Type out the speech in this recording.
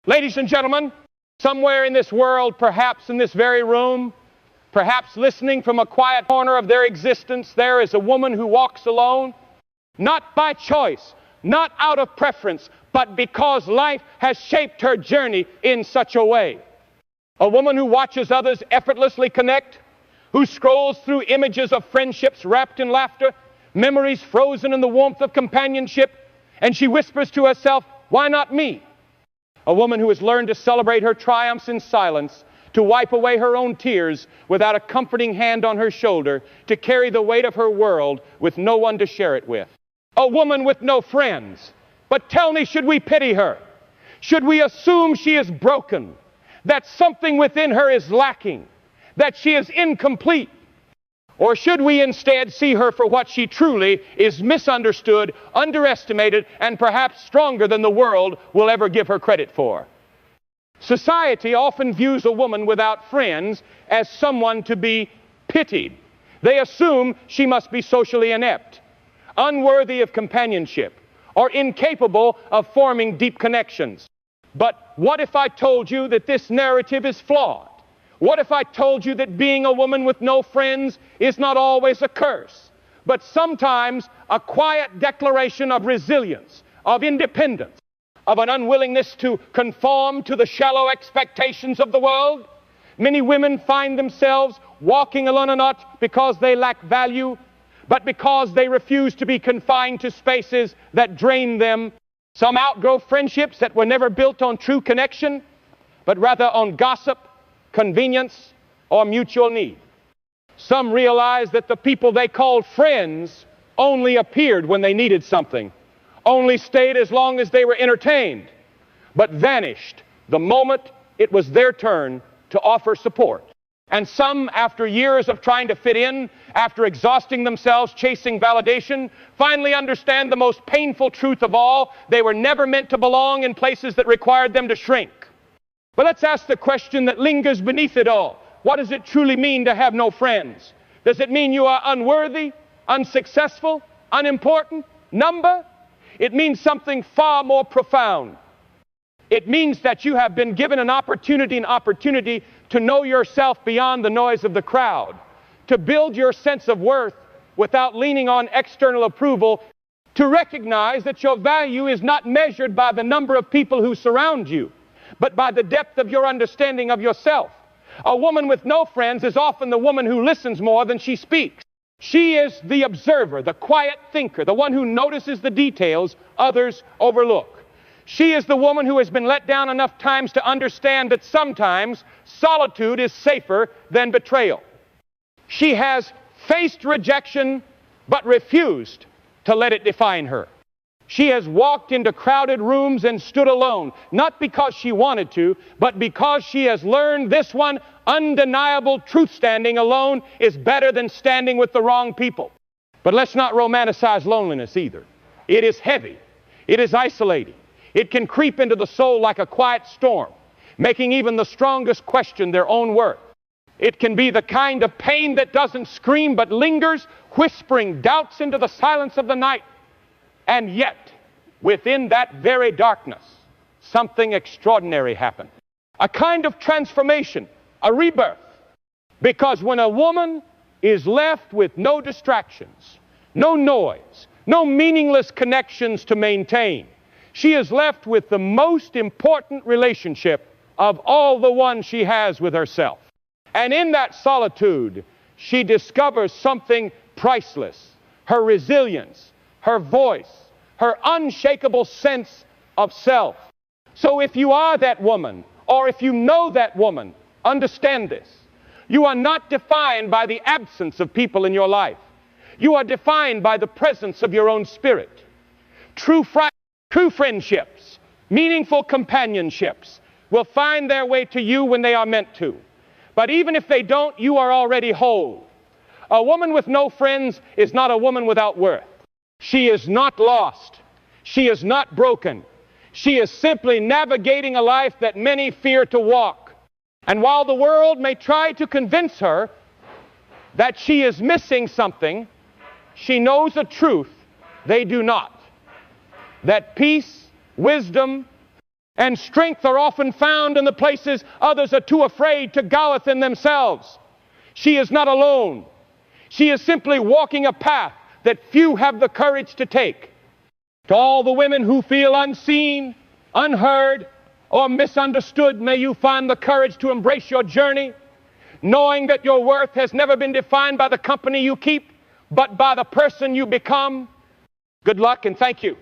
Ladies and gentlemen, somewhere in this world, perhaps in this very room, perhaps listening from a quiet corner of their existence, there is a woman who walks alone, not by choice, not out of preference, but because life has shaped her journey in such a way. A woman who watches others effortlessly connect, who scrolls through images of friendships wrapped in laughter, memories frozen in the warmth of companionship, and she whispers to herself, "Why not me?" A woman who has learned to celebrate her triumphs in silence, to wipe away her own tears without a comforting hand on her shoulder, to carry the weight of her world with no one to share it with. A woman with no friends. But tell me, should we pity her? Should we assume she is broken, that something within her is lacking, that she is incomplete? Or should we instead see her for what she truly is, misunderstood, underestimated, and perhaps stronger than the world will ever give her credit for? Society often views a woman without friends as someone to be pitied. They assume she must be socially inept, unworthy of companionship, or incapable of forming deep connections. But what if I told you that this narrative is flawed? What if I told you that being a woman with no friends is not always a curse, but sometimes a quiet declaration of resilience, of independence, of an unwillingness to conform to the shallow expectations of the world? Many women find themselves walking alone, not because they lack value, but because they refuse to be confined to spaces that drain them. Some outgrow friendships that were never built on true connection, but rather on gossip, convenience, or mutual need. Some realize that the people they called friends only appeared when they needed something, only stayed as long as they were entertained, but vanished the moment it was their turn to offer support. And some, after years of trying to fit in, after exhausting themselves chasing validation, finally understand the most painful truth of all: they were never meant to belong in places that required them to shrink. But let's ask the question that lingers beneath it all. What does it truly mean to have no friends? Does it mean you are unworthy, unsuccessful, unimportant, number? It means something far more profound. It means that you have been given an opportunity to know yourself beyond the noise of the crowd, to build your sense of worth without leaning on external approval, to recognize that your value is not measured by the number of people who surround you, but by the depth of your understanding of yourself. A woman with no friends is often the woman who listens more than she speaks. She is the observer, the quiet thinker, the one who notices the details others overlook. She is the woman who has been let down enough times to understand that sometimes solitude is safer than betrayal. She has faced rejection, but refused to let it define her. She has walked into crowded rooms and stood alone, not because she wanted to, but because she has learned this one undeniable truth: standing alone is better than standing with the wrong people. But let's not romanticize loneliness either. It is heavy. It is isolating. It can creep into the soul like a quiet storm, making even the strongest question their own worth. It can be the kind of pain that doesn't scream but lingers, whispering doubts into the silence of the night. And yet, within that very darkness, something extraordinary happened. A kind of transformation, a rebirth. Because when a woman is left with no distractions, no noise, no meaningless connections to maintain, she is left with the most important relationship of all, the one she has with herself. And in that solitude, she discovers something priceless: her resilience, her voice, her unshakable sense of self. So if you are that woman, or if you know that woman, understand this: you are not defined by the absence of people in your life. You are defined by the presence of your own spirit. True friendships, meaningful companionships will find their way to you when they are meant to. But even if they don't, you are already whole. A woman with no friends is not a woman without worth. She is not lost. She is not broken. She is simply navigating a life that many fear to walk. And while the world may try to convince her that she is missing something, she knows a truth they do not: that peace, wisdom, And strength are often found in the places others are too afraid to go within themselves. She is not alone. She is simply walking a path that few have the courage to take. To all the women who feel unseen, unheard, or misunderstood, may you find the courage to embrace your journey, knowing that your worth has never been defined by the company you keep, but by the person you become. Good luck and thank you.